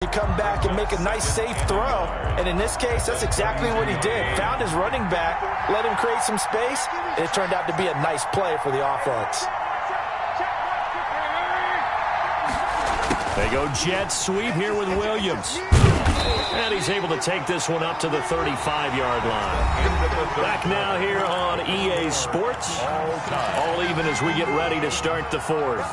You come back and make a nice, safe throw. And in this case, that's exactly what he did. Found his running back, let him create some space, and it turned out to be a nice play for the offense. They go jet sweep here with Williams. And he's able to take this one up to the 35-yard line. Back now here on EA Sports. All even as we get ready to start the fourth.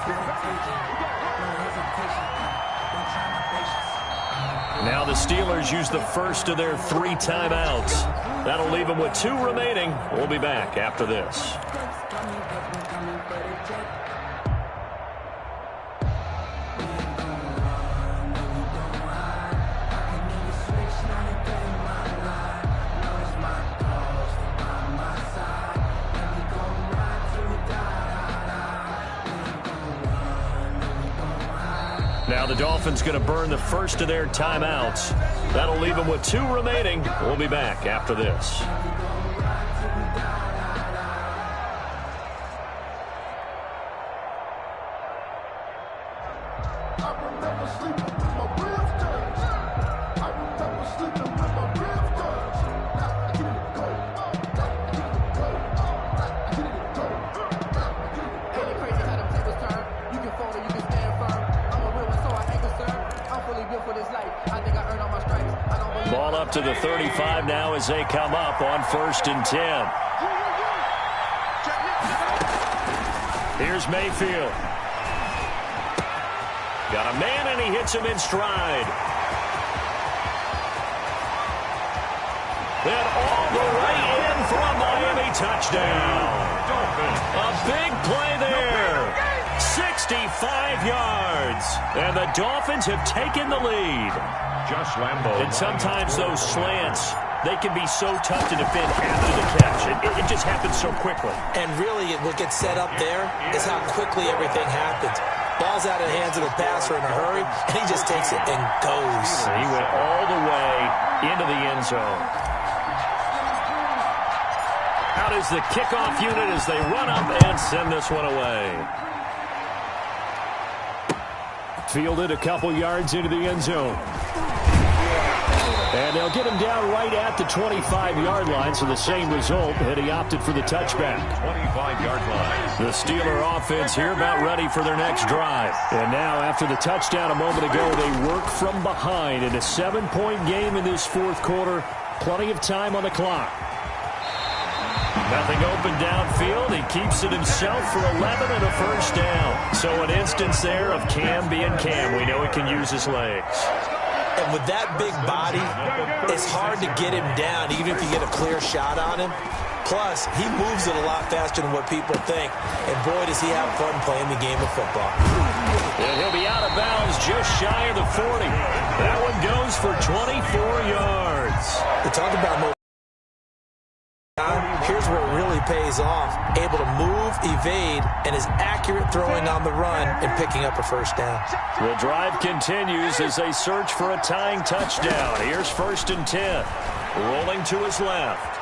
Now the Steelers use the first of their 3 timeouts. That'll leave them with 2 remaining. We'll be back after this. Now the Dolphins going to burn the first of their timeouts. That'll leave them with 2 remaining. We'll be back after this. Ball up to the 35 now as they come up on 1st and 10. Here's Mayfield. Got a man and he hits him in stride. Then all the way in for a Miami touchdown. A big play there. 65 yards. And the Dolphins have taken the lead. Josh Lambo. And sometimes those slants, they can be so tough to defend after the catch. It just happens so quickly. And really, what gets set up there is how quickly everything happens. Ball's out of the hands of the passer in a hurry, and he just takes it and goes. He went all the way into the end zone. Out is the kickoff unit as they run up and send this one away. Fielded a couple yards into the end zone. And they'll get him down right at the 25-yard line, so the same result, and he opted for the touchback. 25-yard line. The Steeler offense here about ready for their next drive. And now, after the touchdown a moment ago, they work from behind in a 7-point game in this 4th quarter. Plenty of time on the clock. Nothing open downfield. He keeps it himself for 11 and a first down. So an instance there of Cam being Cam. We know he can use his legs. And with that big body, it's hard to get him down, even if you get a clear shot on him. Plus, he moves it a lot faster than what people think. And boy, does he have fun playing the game of football. And he'll be out of bounds just shy of the 40. That one goes for 24 yards. We talked about mobility. Here's where it really pays off. Able to move, evade, and is accurate throwing on the run and picking up a first down. The drive continues as they search for a tying touchdown. Here's 1st and 10. Rolling to his left.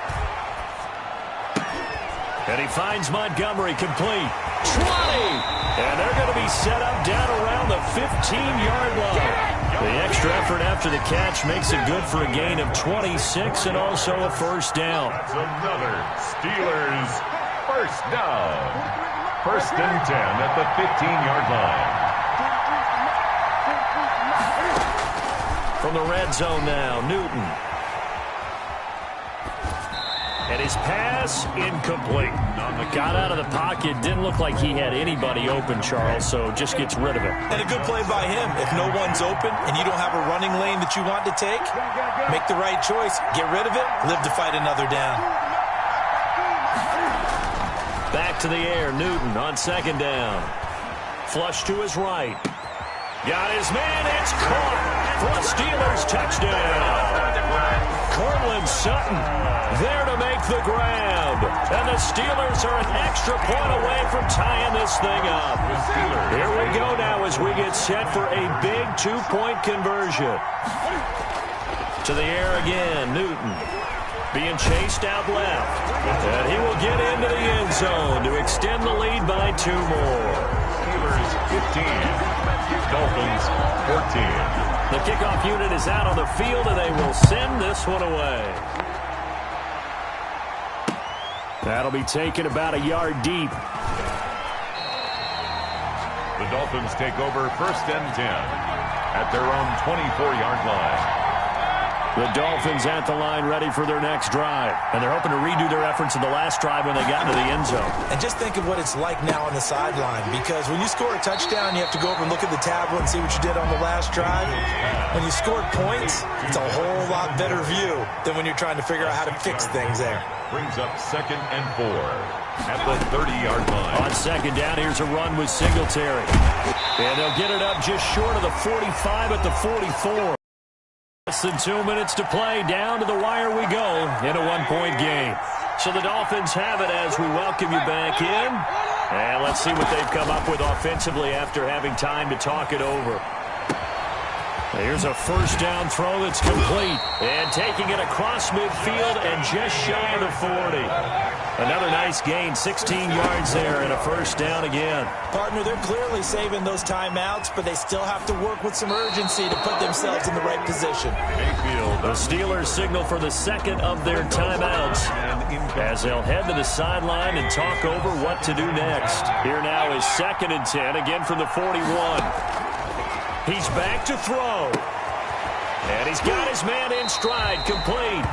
And he finds Montgomery complete. 20! And they're going to be set up down around the 15-yard line. The extra effort after the catch makes it good for a gain of 26 and also a first down. That's another Steelers first down. 1st and 10 at the 15-yard line. From the red zone now, Newton. And his pass incomplete. Got out of the pocket. Didn't look like he had anybody open, Charles, so just gets rid of it. And a good play by him. If no one's open and you don't have a running lane that you want to take, make the right choice. Get rid of it. Live to fight another down. Back to the air. Newton on 2nd down. Flush to his right. Got his man. It's caught for a Steelers touchdown. Cortland Sutton there to make the grab. And the Steelers are an extra point away from tying this thing up. Here we go now as we get set for a big 2-point conversion. To the air again, Newton. Being chased out left. And he will get into the end zone to extend the lead by 2 more. Steelers 15. Dolphins 14. The kickoff unit is out on the field, and they will send this one away. That'll be taken about a yard deep. The Dolphins take over 1st and 10 at their own 24-yard line. The Dolphins at the line ready for their next drive. And they're hoping to redo their efforts in the last drive when they got into the end zone. And just think of what it's like now on the sideline, because when you score a touchdown, you have to go over and look at the tablet and see what you did on the last drive. When you scored points, it's a whole lot better view than when you're trying to figure out how to fix things there. Brings up 2nd and 4 at the 30-yard line. On 2nd down, here's a run with Singletary. And they'll get it up just short of the 45 at the 44. Less than 2 minutes to play. Down to the wire we go in a one-point game. So the Dolphins have it as we welcome you back in. And let's see what they've come up with offensively after having time to talk it over. Here's a 1st down throw that's complete. And taking it across midfield and just shy of the 40. Another nice gain, 16 yards there, and a 1st down again. Partner, they're clearly saving those timeouts, but they still have to work with some urgency to put themselves in the right position. The Steelers signal for the 2nd of their timeouts as they'll head to the sideline and talk over what to do next. Here now is 2nd and 10, again from the 41. He's back to throw. And he's got his man in stride, complete.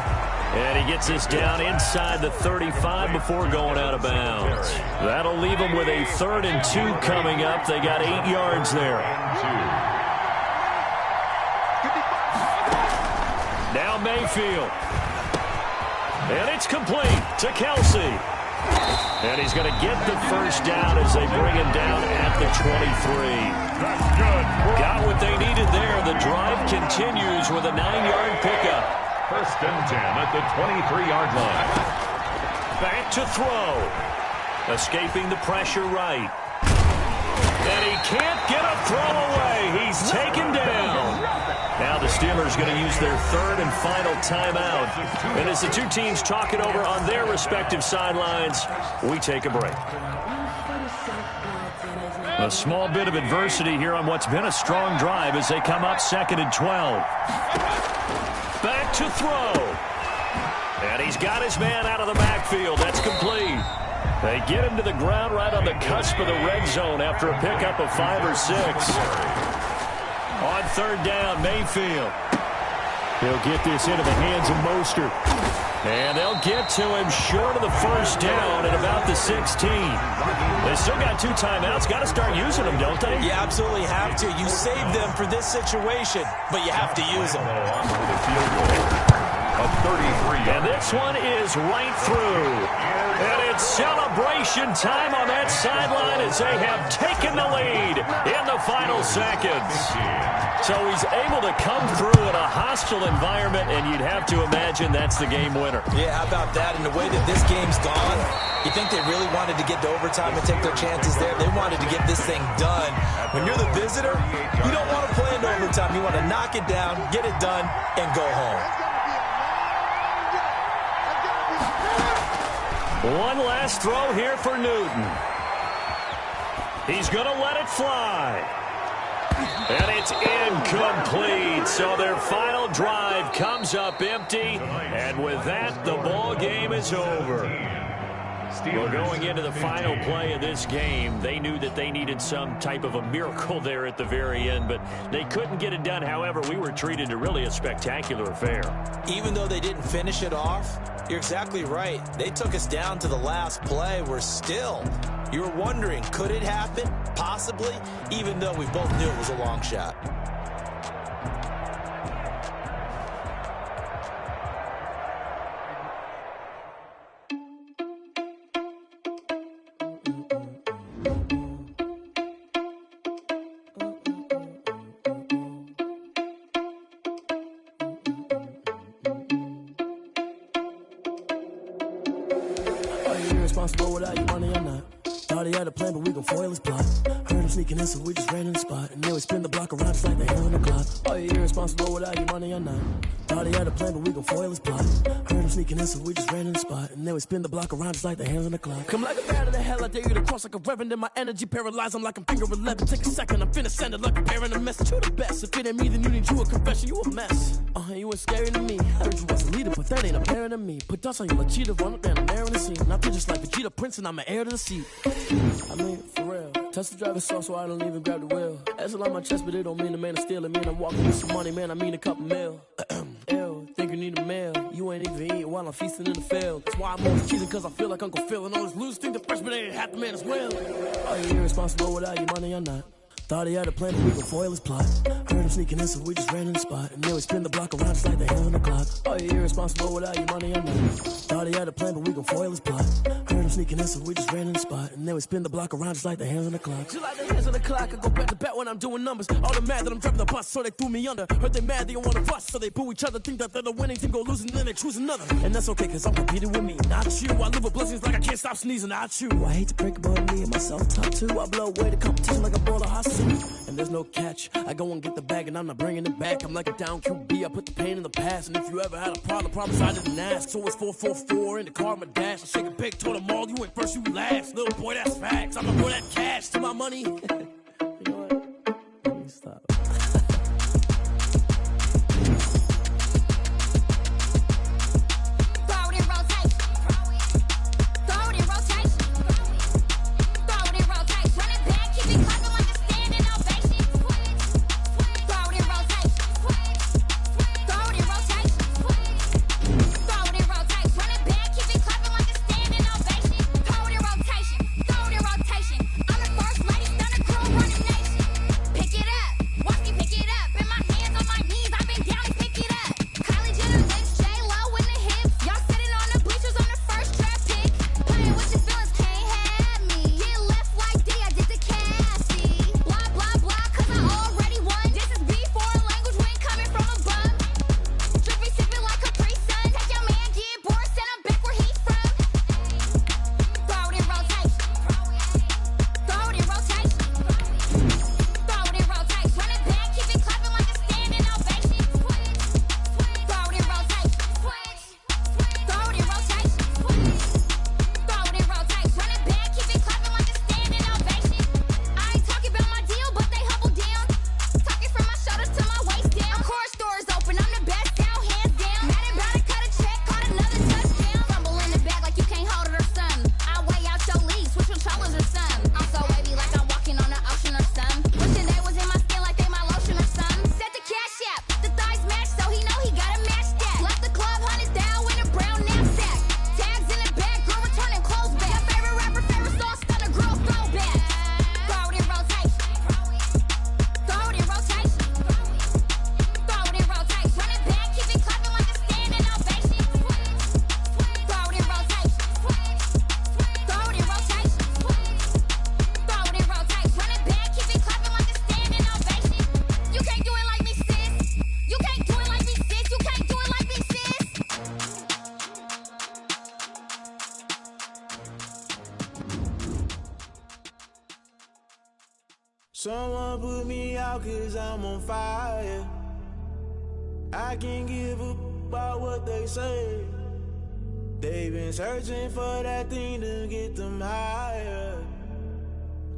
And he gets this down inside the 35 before going out of bounds. That'll leave him with a 3rd and 2 coming up. They got 8 yards there. Now Mayfield. And it's complete to Kelsey. And he's going to get the 1st down as they bring him down at the 23. Got what they needed there. The drive continues with a 9-yard pickup. 1st and 10 at the 23-yard line. Back to throw. Escaping the pressure right. And he can't get a throw away. He's taken down. Now the Steelers going to use their 3rd and final timeout. And as the two teams talk it over on their respective sidelines, we take a break. A small bit of adversity here on what's been a strong drive as they come up 2nd and 12. Back to throw. And he's got his man out of the backfield. That's complete. They get him to the ground right on the cusp of the red zone after a pickup of 5 or 6. On 3rd down, Mayfield. He'll get this into the hands of Mostert. And they'll get to him short of the 1st down at about the 16. They still got 2 timeouts. Got to start using them, don't they? You absolutely have to. You save them for this situation, but you have to use them. A 33. And this one is right through. And it's celebration time on that sideline as they have taken the lead in the final seconds. So he's able to come through in a hostile environment, and you'd have to imagine that's the game winner. Yeah, how about that? And the way that this game's gone, you think they really wanted to get to overtime and take their chances there? They wanted to get this thing done. When you're the visitor, you don't want to play into overtime. You want to knock it down, get it done, and go home. One last throw here for Newton. He's going to let it fly. And it's incomplete. So their final drive comes up empty. And with that, the ball game is over. Well, going into the final play of this game, they knew that they needed some type of a miracle there at the very end, but they couldn't get it done. However, we were treated to really a spectacular affair. Even though they didn't finish it off, you're exactly right. They took us down to the last play. We're still, you were wondering, could it happen? Possibly, even though we both knew it was a long shot. Responsible without your money or not. Thought he had a plan, but we gon' foil his plot. Heard Heard him sneaking in, so we just ran in the spot. And then we spin the block around just like the hell in the clock. Are you irresponsible without your money or not? Thought he had a plan, but we gon' foil his plot. Heard him sneaking in, so we just ran in the spot. And then we spin the block around just like the hell in the clock. Come like a bat of the hell, I dare you to cross like a reverend. And my energy paralyzed, I'm like I'm finger 11. Take a second, I'm finna send it like a parent a message. You the best, if it ain't me, then you need you a confession. You a mess, you ain't scary to me. Heard you was a leader, but that ain't apparent to me. Put dust on you like cheetah, run up down the air in the scene. And I feel just like Vegeta Prince, and I'm an heir to the seat. I mean, for real. Touch the driver's sauce, so I don't even grab the wheel. That's on my chest, but it don't mean the man is stealing. Mean I'm walking with some money, man, I mean a couple mil. Ew, think you need a meal. You ain't even eating while I'm feasting in the field. That's why I'm always cheating, cause I feel like Uncle Phil. And all those losers think the freshman ain't half the man as well. Are you irresponsible without your money or not? Thought he had a plan, but we gon' foil his plot. Heard him sneaking in, so we just ran in the spot. And then we spin the block around just like the hell in the clock. Are you irresponsible without your money or not? Thought he had a plan, but we gon' foil his plot. Heard him sneaking in, so we just ran in the spot. And then we spin the block around just like the hands on the clock. Just like the hands on the clock, I go back to back when I'm doing numbers. All the mad that I'm driving the bus, so they threw me under. Heard they mad, they don't wanna bust, so they boo each other. Think that they're the winning team, go losing, then they choose another. And that's okay, cause I'm competing with me, not you. I live with blessings like I can't stop sneezing, not you. I hate to break about me and myself, top two. I blow away the competition like a ball of hot soup. And there's no catch, I go and get the bag and I'm not bringing it back. I'm like a down QB, I put the pain in the past. And if you ever had a problem, promise I didn't ask. So it's 444 in the car, my dash. I shake a big, told them all, you ain't first, you last. Little boy, that's facts, I'ma throw that cash to my money. You know what? Let me stop. Someone put me out cause I'm on fire. I can't give a about what they say. They've been searching for that thing to get them higher.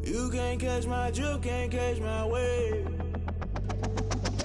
You can't catch my drift, can't catch my wave.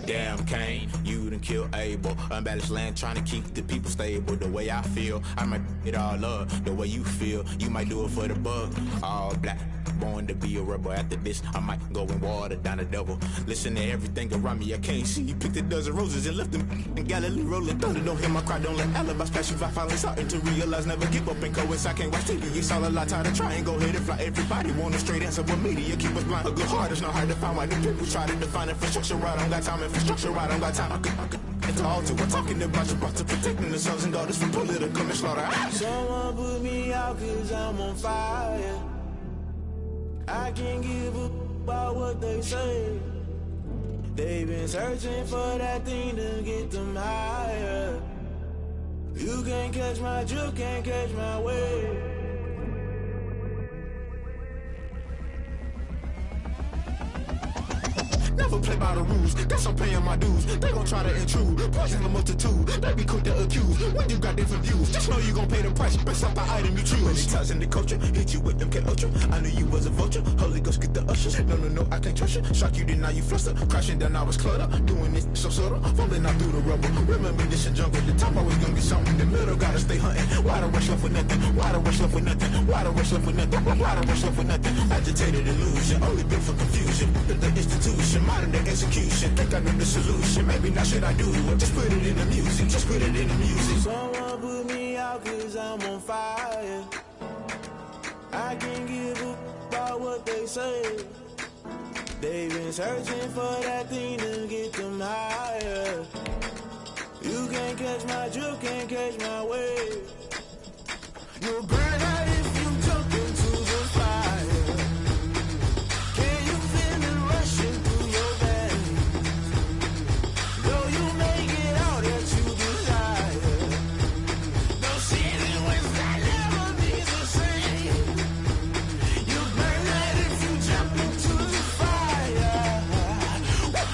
Damn Kane, you done killed Abel. Unbalanced land trying to keep the people stable. The way I feel, I might it all up. The way you feel, you might do it for the bug. All black, born to be a rebel. After this, I might go and water down the devil. Listen to everything around me, I can't see. You picked a dozen roses and left them in Galilee rolling thunder. Don't hear my cry, don't let alibis pass you. I finally starting to realize, never give up and coast. I can't watch TV, it's all a lot, time to try and go hit it fly. Everybody want a straight answer, but media keep us blind. A good heart is not hard to find. Why the people try to define infrastructure right? I don't got time, infrastructure right, I don't got time. I could it's all to we're talking about you, about to protecting the sons and daughters from political and slaughter. Someone put me out cause I'm on fire. I can't give a about what they say. They've been searching for that thing to get them higher. You can't catch my drift, can't catch my wave. Never play by the rules. Guess I'm paying my dues. They gon' try to intrude. Poison the multitude. They be quick to accuse. When you got different views, just know you gon' pay the price based off the item you choose. Many times in the culture, hit you with MK Ultra. I knew you was a vulture. Holy Ghost get the ushers. No, I can't trust you. Shock you, then now you fluster. Crashing down, I was clutter. Doing this so subtle. Fumbling out through the rubble. Remember this in jungle. The top always gonna be something. In the middle, gotta stay hunting. Why the rush left with nothing? Why the rush left with nothing? Why the rush left with nothing? Why the rush left with nothing? Agitated illusion. Only built for confusion. The institution, modern day execution. Think I know the solution. Maybe not should I do it? Just put it in the music. Just put it in the music. Someone put me out cause I'm on fire. I can't give up about what they say. They've been searching for that thing to get them higher. You can't catch my drift, can't catch my wave. You'll burn out if you jump into the fire. Can you feel it rushing through your veins? Though you make it out that you desire. No ceiling without never be the same. You burn out if you jump into the fire.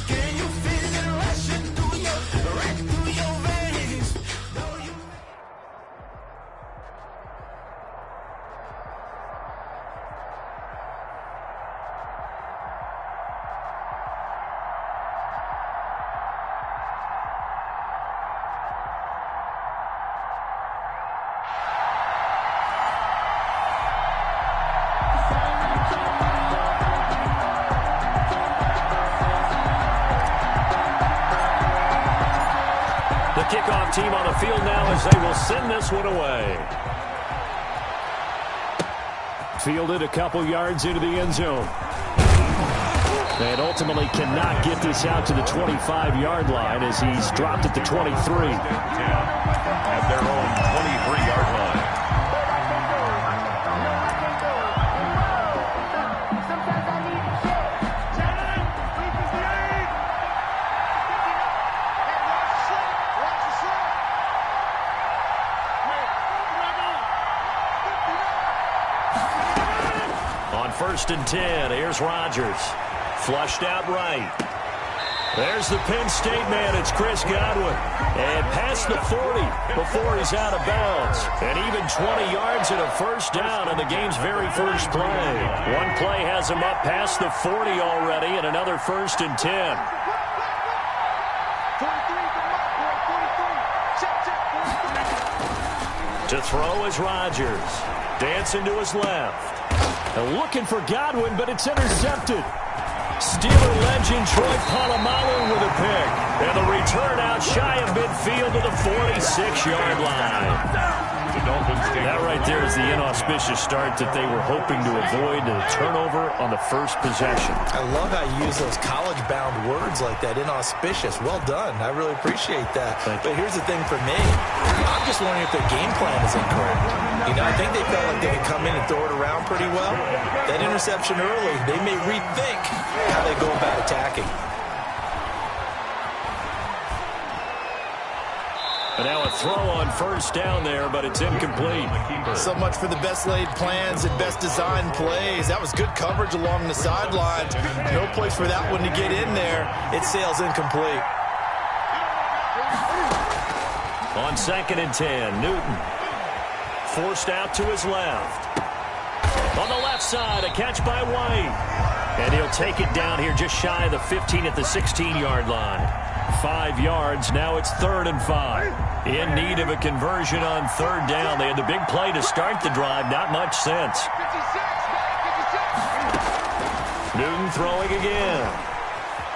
Can you feel it rushing through your veins? Though you Kickoff team on the field now as they will send this one away. Fielded a couple yards into the end zone. And ultimately cannot get this out to the 25-yard line as he's dropped at the 23. At their own 23-yard line. First and 10. Here's Rodgers. Flushed out right. There's the Penn State man. It's Chris Godwin. And past the 40 before he's out of bounds. And even 20 yards and a first down in the game's very first play. One play has him up past the 40 already and another first and 10. To throw is Rodgers. Dancing to his left. Looking for Godwin, but it's intercepted. Steeler legend Troy Polamalu with a pick. And the return out shy of midfield to the 46-yard line. That right there is the inauspicious start that they were hoping to avoid, a turnover on the first possession. I love how you use those college-bound words like that, inauspicious. Well done. I really appreciate that. But here's the thing for me. I'm just wondering if their game plan is incorrect. You know, I think they felt like they could come in and throw it around pretty well. That interception early, they may rethink how they go about attacking. And now a throw on first down there, but it's incomplete. So much for the best laid plans and best designed plays. That was good coverage along the sidelines. No place for that one to get in there. It sails incomplete. On second and 10, Newton. Forced out to his left. On the left side, a catch by White. And he'll take it down here just shy of the 15 at the 16-yard line. 5 yards, now it's 3rd and 5. In need of a conversion on third down. They had the big play to start the drive, not much sense. Newton throwing again.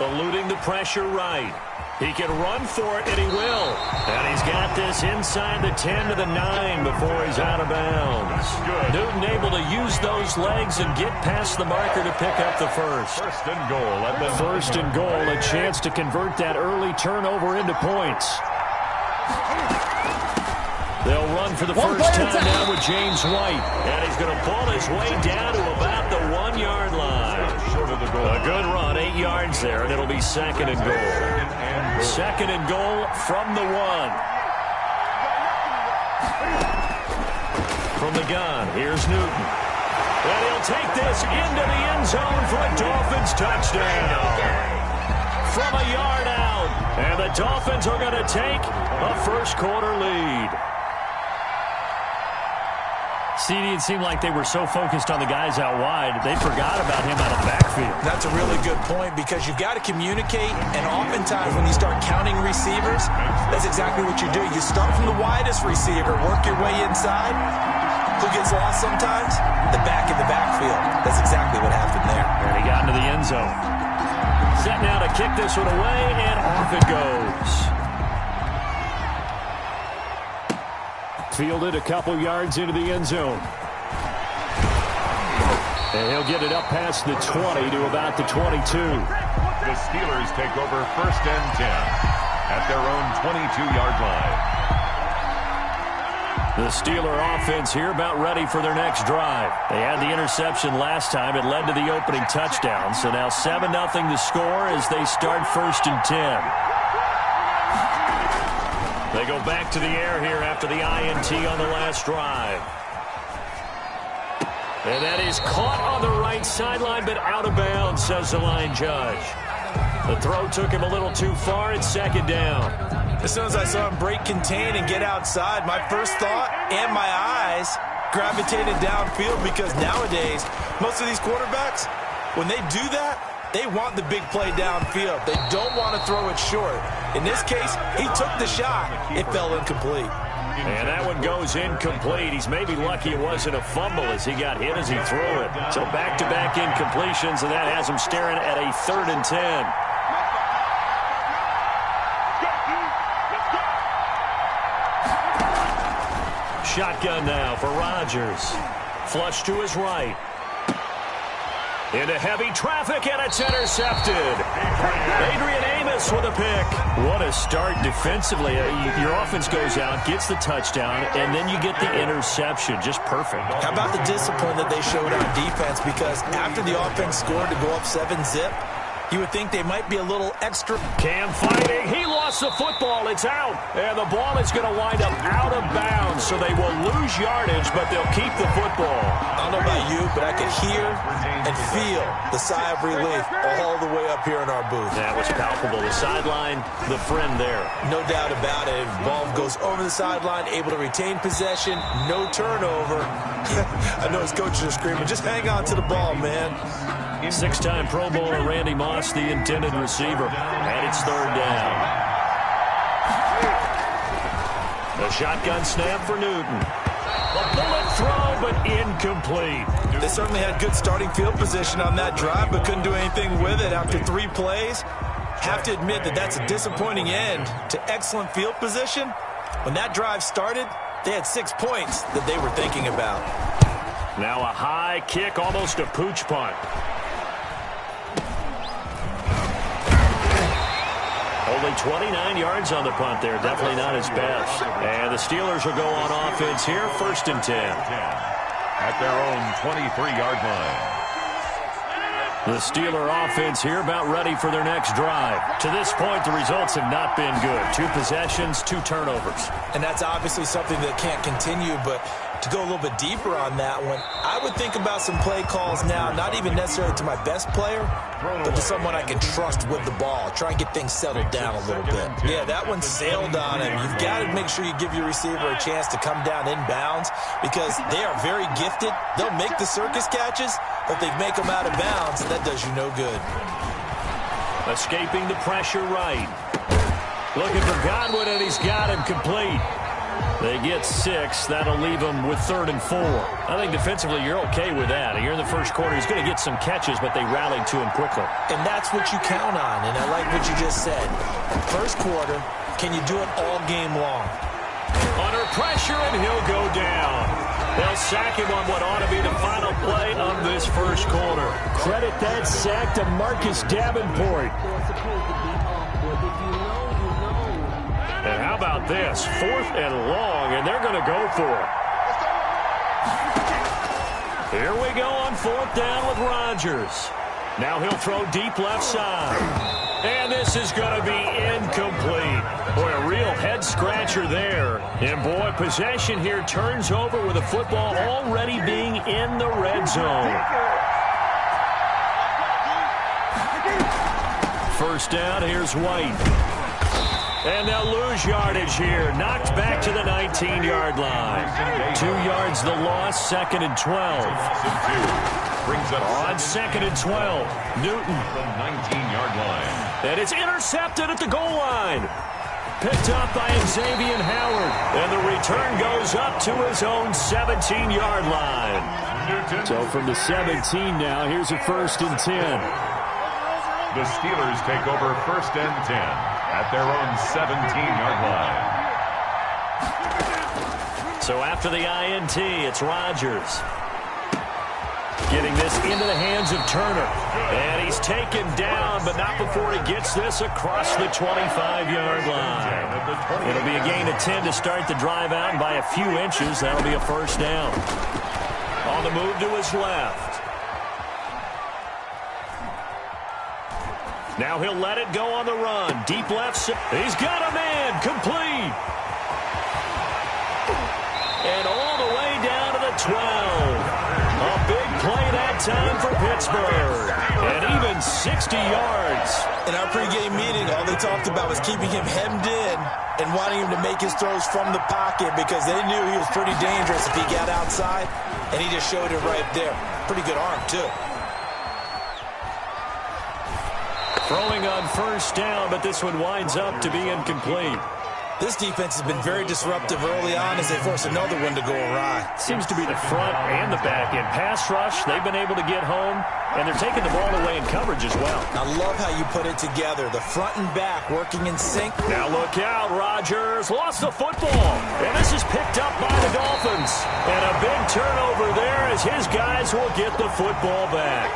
Eluding the pressure right. He can run for it, and he will. And he's got this inside the 10 to the 9 before he's out of bounds. Newton able to use those legs and get past the marker to pick up the first. First and goal. First and goal, a chance to convert that early turnover into points. They'll run for the first time now with James White. And he's going to pull his way down to about the 1-yard line. A good run, 8 yards there, and it'll be second and goal. Second and goal from the 1. From the gun, here's Newton. And he'll take this into the end zone for a Dolphins touchdown. from a yard out. And the Dolphins are going to take a first-quarter lead. CD, it seemed like they were so focused on the guys out wide, they forgot about him out of the backfield. That's a really good point because you've got to communicate, and oftentimes when you start counting receivers, that's exactly what you do. You start from the widest receiver, work your way inside. Who gets lost sometimes? The back in the backfield. That's exactly what happened there. And he got into the end zone. Set now to kick this one away, and off it goes. Fielded a couple yards into the end zone. And he'll get it up past the 20 to about the 22. The Steelers take over 1st and 10 at their own 22-yard line. The Steeler offense here about ready for their next drive. They had the interception last time. It led to the opening touchdown. So now 7-0 the score as they start 1st and 10. They go back to the air here after the INT on the last drive. And that is caught on the right sideline, but out of bounds, says the line judge. The throw took him a little too far. It's 2nd down. As soon as I saw him break contain and get outside, my first thought and my eyes gravitated downfield because nowadays, most of these quarterbacks, when they do that, they want the big play downfield. They don't want to throw it short. In this case, he took the shot. It fell incomplete. And that one goes incomplete. He's maybe lucky it wasn't a fumble as he got hit as he threw it. So back-to-back incompletions, and that has him staring at a 3rd and 10. Shotgun now for Rodgers. Flush to his right. Into heavy traffic, and it's intercepted. Adrian Amos with a pick. What a start defensively. Your offense goes out, gets the touchdown, and then you get the interception. Just perfect. How about the discipline that they showed on defense? Because after the offense scored to go up 7-zip, you would think they might be a little extra. Cam fighting. He lost the football. It's out. And the ball is going to wind up out of bounds, so they will lose yardage, but they'll keep the football. I don't know about you, but I could hear and feel the sigh of relief all the way up here in our booth. That was palpable. The sideline, the friend there. No doubt about it. The ball goes over the sideline, able to retain possession, no turnover. I know his coaches are screaming, just hang on to the ball, man. 6-time Pro Bowler Randy Moss, the intended receiver. And it's 3rd down. A shotgun snap for Newton. A bullet throw, but incomplete. They certainly had good starting field position on that drive, but couldn't do anything with it after 3 plays. Have to admit that that's a disappointing end to excellent field position. When that drive started, they had 6 points that they were thinking about. Now a high kick, almost a pooch punt. Only 29 yards on the punt there. Definitely not his best. And the Steelers will go on offense here, 1st and 10. At their own 23-yard line. The Steeler offense here about ready for their next drive. To this point, the results have not been good. 2 possessions, 2 turnovers. And that's obviously something that can't continue, but to go a little bit deeper on that one, I would think about some play calls now, not even necessarily to my best player, but to someone I can trust with the ball. Try and get things settled down a little bit. Yeah, that one sailed on him. You've got to make sure you give your receiver a chance to come down inbounds because they are very gifted. They'll make the circus catches, but they make them out of bounds. That does you no good. Escaping the pressure right. Looking for Godwin, and he's got him complete. They get 6. That'll leave them with 3rd and 4. I think defensively you're okay with that. Here in the first quarter, he's going to get some catches, but they rallied to him quickly. And that's what you count on, and I like what you just said. First quarter, can you do it all game long? Under pressure, and he'll go down. They'll sack him on what ought to be the final play of this first quarter. Credit that sack to Marcus Davenport. And how about this? 4th and long, and they're going to go for it. Here we go on 4th down with Rodgers. Now he'll throw deep left side. And this is going to be incomplete. Boy, a real head-scratcher there. And, boy, possession here turns over with the football already being in the red zone. first down. Here's White. And they'll lose yardage here. Knocked back to the 19-yard line. 2 yards the loss, 2nd and 12. On 2nd and 12, Newton. The 19-yard line. And it's intercepted at the goal line. Picked up by Xavier Howard. And the return goes up to his own 17-yard line. So from the 17 now, here's a 1st and 10. The Steelers take over 1st and 10 at their own 17-yard line. So after the INT, it's Rodgers. Getting this into the hands of Turner. And he's taken down, but not before he gets this across the 25-yard line. It'll be a gain of 10 to start the drive out, and by a few inches, that'll be a 1st down. On the move to his left. Now he'll let it go on the run. Deep left. He's got a man. Complete. And all the way down to the 12. A big play that time for Pittsburgh. And even 60 yards. In our pregame meeting, all they talked about was keeping him hemmed in and wanting him to make his throws from the pocket because they knew he was pretty dangerous if he got outside, and he just showed it right there. Pretty good arm, too. Throwing on 1st down, but this one winds up to be incomplete. This defense has been very disruptive early on as they force another one to go awry. Seems to be the front and the back end. Pass rush, they've been able to get home, and they're taking the ball away in coverage as well. I love how you put it together. The front and back working in sync. Now look out, Rodgers lost the football. And this is picked up by the Dolphins. And a big turnover there as his guys will get the football back.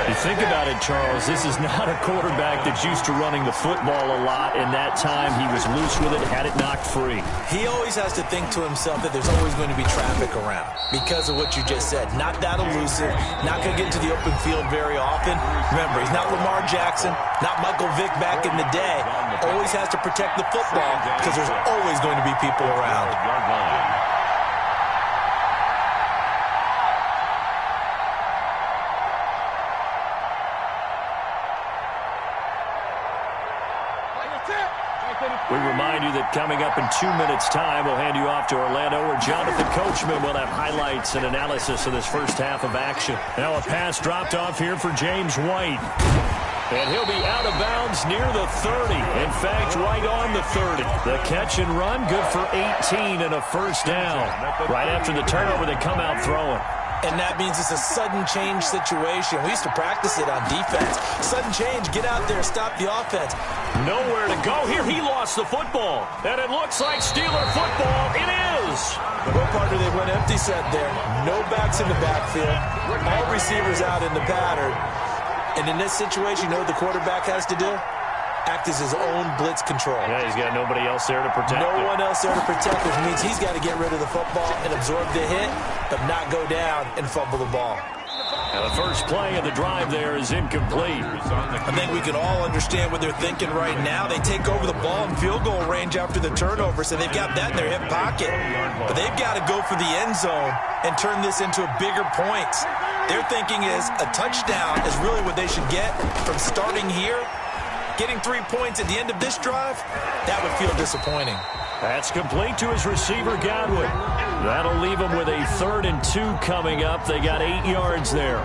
You think about it, Charles, this is not a quarterback that's used to running the football a lot. In that time, he was loose with it, had it knocked free. He always has to think to himself that there's always going to be traffic around because of what you just said. Not that elusive, not going to get into the open field very often. Remember, he's not Lamar Jackson, not Michael Vick back in the day. Always has to protect the football because there's always going to be people around. We remind you that coming up in 2 minutes' time, we'll hand you off to Orlando, where Jonathan Coachman will have highlights and analysis of this first half of action. Now a pass dropped off here for James White. And he'll be out of bounds near the 30. In fact, right on the 30. The catch and run, good for 18 and a 1st down. Right after the turnover, they come out throwing. And that means it's a sudden change situation. We used to practice it on defense. Sudden change, get out there, stop the offense. Nowhere to go. Here he lost the football. And it looks like Steeler football. It is. Well, partner, they went empty set there. No backs in the backfield. All receivers out in the pattern. And in this situation, you know what the quarterback has to do? Act as his own blitz control. Yeah, he's got nobody else there to protect No one else there to protect, which means he's got to get rid of the football and absorb the hit, but not go down and fumble the ball. Now the first play of the drive there is incomplete. I think we can all understand what they're thinking right now. They take over the ball in field goal range after the turnover, so they've got that in their hip pocket. But they've got to go for the end zone and turn this into a bigger point. Their thinking is a touchdown is really what they should get from starting here. Getting 3 points at the end of this drive, that would feel disappointing. That's complete to his receiver, Godwin. That'll leave him with a 3rd and 2 coming up. They got 8 yards there.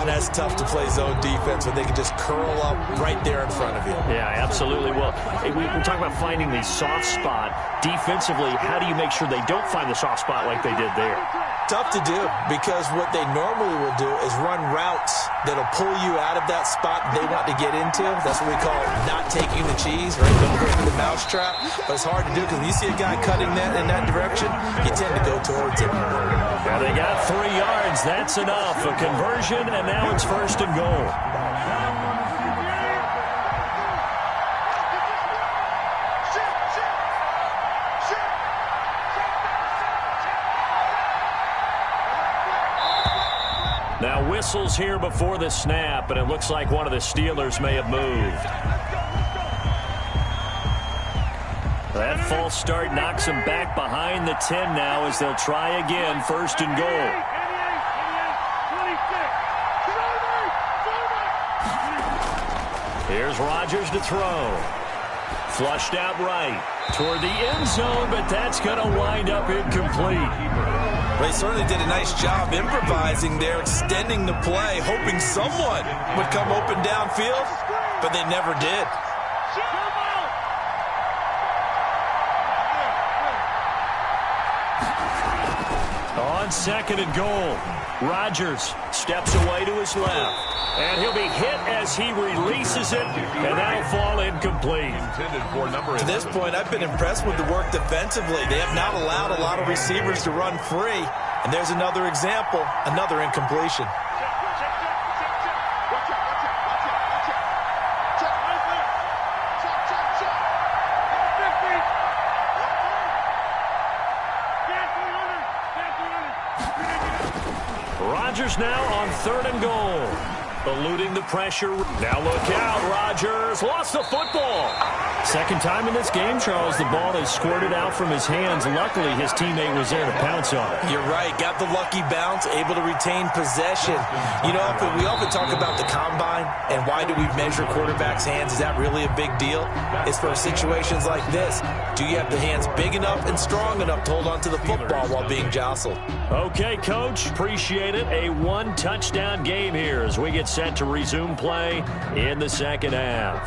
That's tough to play zone defense when they can just curl up right there in front of you. Yeah, absolutely. Well, we talk about finding the soft spot. Defensively, how do you make sure they don't find the soft spot like they did there? Tough to do because what they normally will do is run routes that'll pull you out of that spot they want to get into. That's what we call not taking the cheese, right? Don't go for the mousetrap. But it's hard to do because when you see a guy cutting that in that direction, you tend to go towards it. Well, they got 3 yards. That's enough. A conversion, and now it's 1st and goal. Now whistles here before the snap, and it looks like one of the Steelers may have moved. That false start knocks them back behind the 10 now as they'll try again, 1st and goal. Here's Rodgers to throw. Flushed out right toward the end zone, but that's going to wind up incomplete. They certainly did a nice job improvising there, extending the play, hoping someone would come open downfield, but they never did. On 2nd and goal, Rodgers steps away to his left. And he'll be hit as he releases it, and that'll fall incomplete. To this point, I've been impressed with the work defensively. They have not allowed a lot of receivers to run free. And there's another example, another incompletion. Rodgers now on 3rd and goal. Eluding the pressure. Now look out, Rodgers lost the football. Second time in this game, Charles, the ball has squirted out from his hands. Luckily, his teammate was there to pounce on it. You're right. Got the lucky bounce, able to retain possession. You know, we often talk about the combine and why do we measure quarterbacks' hands. Is that really a big deal? It's for situations like this. Do you have the hands big enough and strong enough to hold on to the football while being jostled? Okay, Coach. Appreciate it. A one-touchdown game here as we get set to resume play in the second half.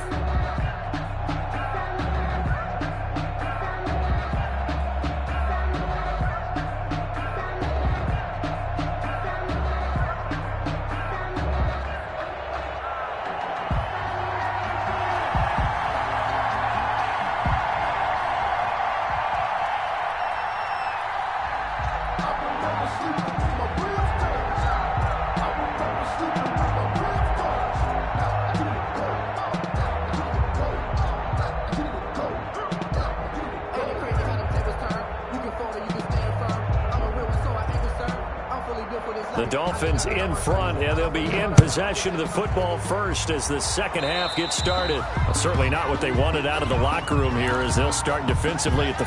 The Dolphins in front, and they'll be in possession of the football first as the second half gets started. Well, certainly not what they wanted out of the locker room here as they'll start defensively at the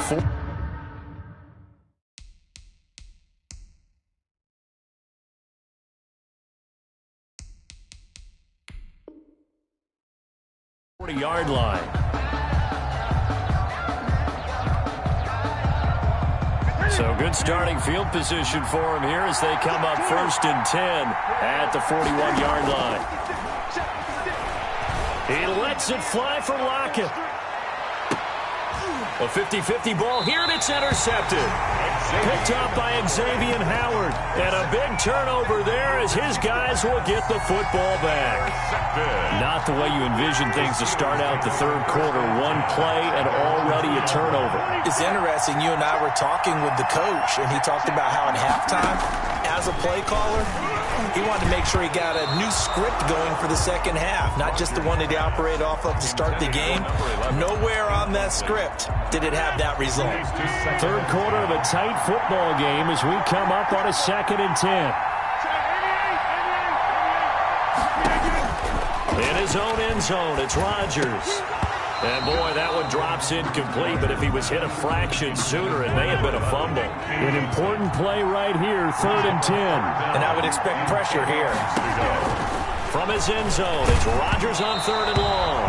40-yard line. So good starting field position for him here as they come up 1st and 10 at the 41-yard line. He lets it fly for Lockett. A 50-50 ball here, and it's intercepted. Picked up by Xavier Howard. And a big turnover there as his guys will get the football back. Not the way you envision things to start out the third quarter. One play and already a turnover. It's interesting. You and I were talking with the coach, and he talked about how at halftime, as a play caller, he wanted to make sure he got a new script going for the second half, not just the one that he operated off of to start the game. Nowhere on that script did it have that result. Third quarter of a tight football game as we come up on a 2nd and 10. In his own end zone, it's Rodgers. And, boy, that one drops incomplete, but if he was hit a fraction sooner, it may have been a fumble. An important play right here, 3rd and 10. And I would expect pressure here. From his end zone, it's Rodgers on 3rd and long.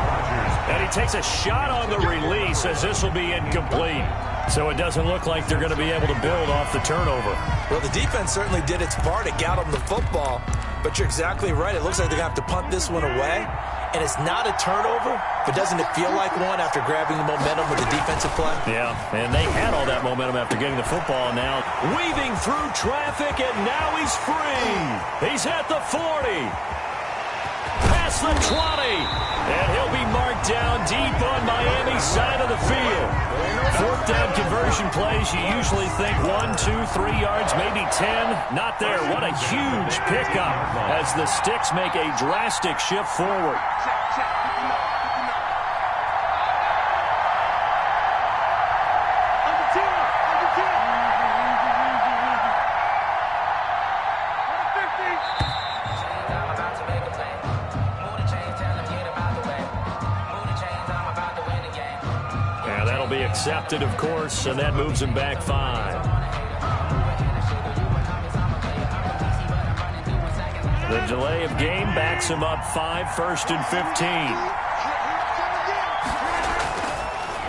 And he takes a shot on the release as this will be incomplete. So it doesn't look like they're going to be able to build off the turnover. Well, the defense certainly did its part. It got them the football. But you're exactly right. It looks like they're going to have to punt this one away. And it's not a turnover, but doesn't it feel like one after grabbing the momentum with the defensive play? Yeah, and they had all that momentum after getting the football. Now weaving through traffic, and now he's free. He's at the 40. Past the 20. And he'll be marked down deep on Miami's side of the field. 4th down conversion plays, you usually think 1, 2, 3 yards, maybe 10. Not there. What a huge pickup as the Sticks make a drastic shift forward. Accepted, of course, and that moves him back 5. The delay of game backs him up 5, 1st and 15.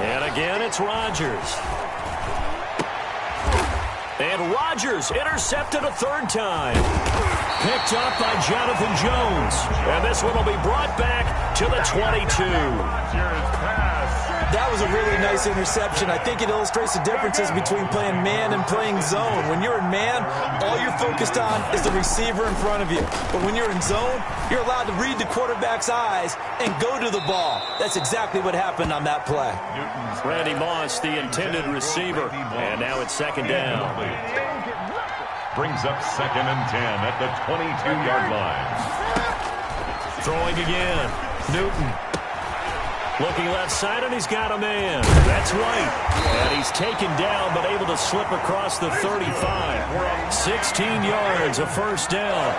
And again, it's Rodgers. And Rodgers intercepted a third time. Picked up by Jonathan Jones. And this one will be brought back to the 22. That was a really nice interception. I think it illustrates the differences between playing man and playing zone. When you're in man, all you're focused on is the receiver in front of you. But when you're in zone, you're allowed to read the quarterback's eyes and go to the ball. That's exactly what happened on that play. Randy Moss, the intended receiver. And now it's second down. Brings up 2nd and 10 at the 22-yard line. Throwing again. Newton. Looking left side, and he's got a man. That's White. And he's taken down, but able to slip across the 35. 16 yards, a first down.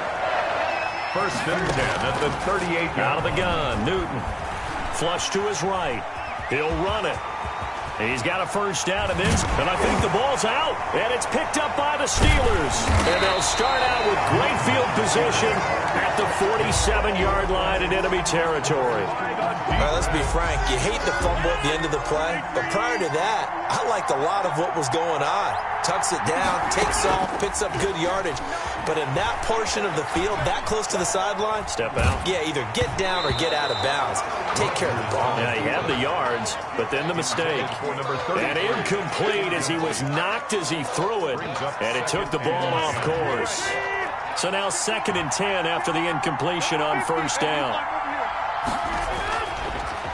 1st and 10 at the 38-yard line. Out of the gun, Newton. Flush to his right. He'll run it. He's got a first down, and I think the ball's out. And it's picked up by the Steelers. And they'll start out with great field position at the 47-yard line in enemy territory. All right, let's be frank. You hate the fumble at the end of the play, but prior to that, I liked a lot of what was going on. Tucks it down, takes off, picks up good yardage. But in that portion of the field, that close to the sideline, step out. Yeah, either get down or get out of bounds. Take care of the ball. Yeah, he had the yards, but then the mistake. And incomplete as he was knocked as he threw it, and it took the ball off course. So now 2nd and 10 after the incompletion on first down.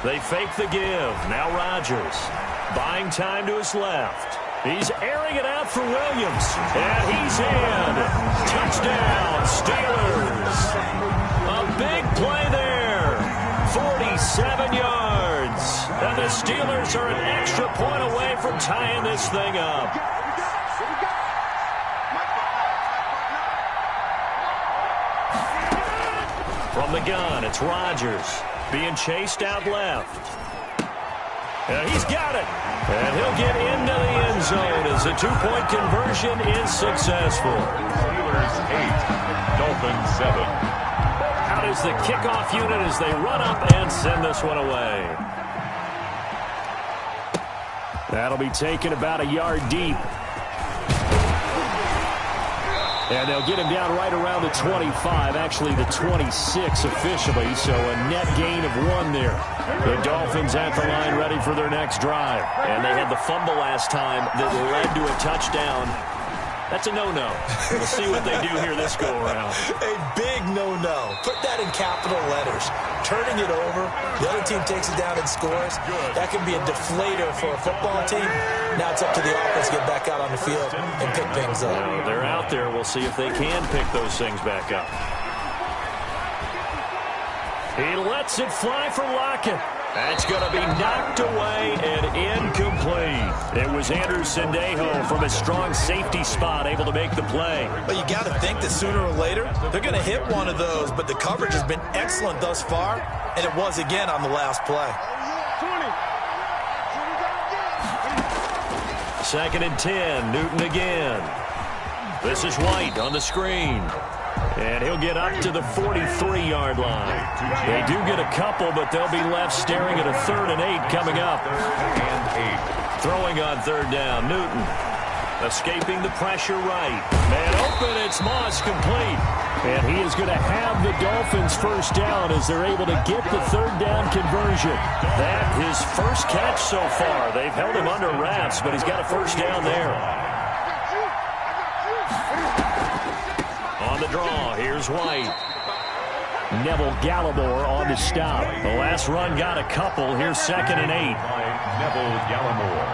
They fake the give. Now Rodgers buying time to his left. He's airing it out for Williams. And he's in. Touchdown, Steelers. A big play there. 47 yards. And the Steelers are an extra point away from tying this thing up. From the gun, it's Rodgers. Being chased out left. And he's got it. And he'll get into the end zone as the two-point conversion is successful. Steelers 8, Dolphins 7. Out is the kickoff unit as they run up and send this one away. That'll be taken about a yard deep. And they'll get him down right around the 25, actually the 26 officially, so a net gain of 1 there. The Dolphins at the line ready for their next drive. And they had the fumble last time that led to a touchdown. That's a no-no. We'll see what they do here this go-around. A big no-no. Put that in capital letters. Turning it over, the other team takes it down and scores. That can be a deflator for a football team. Now it's up to the offense to get back out on the field and pick things up. They're out there. We'll see if they can pick those things back up. He lets it fly for Lockett. That's going to be knocked away and incomplete. It was Andrew Sendejo from a strong safety spot able to make the play. But you got to think that sooner or later they're going to hit one of those. But the coverage has been excellent thus far, and it was again on the last play. 2nd and 10, Newton again. This is White on the screen. And he'll get up to the 43-yard line. They do get a couple, but they'll be left staring at a 3rd and 8 coming up. And 8. Throwing on 3rd down, Newton. Escaping the pressure right. Man open, it's Moss complete. And he is going to have the Dolphins first down as they're able to get the 3rd down conversion. That his first catch so far. They've held him under wraps, but he's got a first down there. On the draw, here's White. Neville Gallimore on the stop. The last run got a couple. Here's 2nd and 8. Neville Gallimore.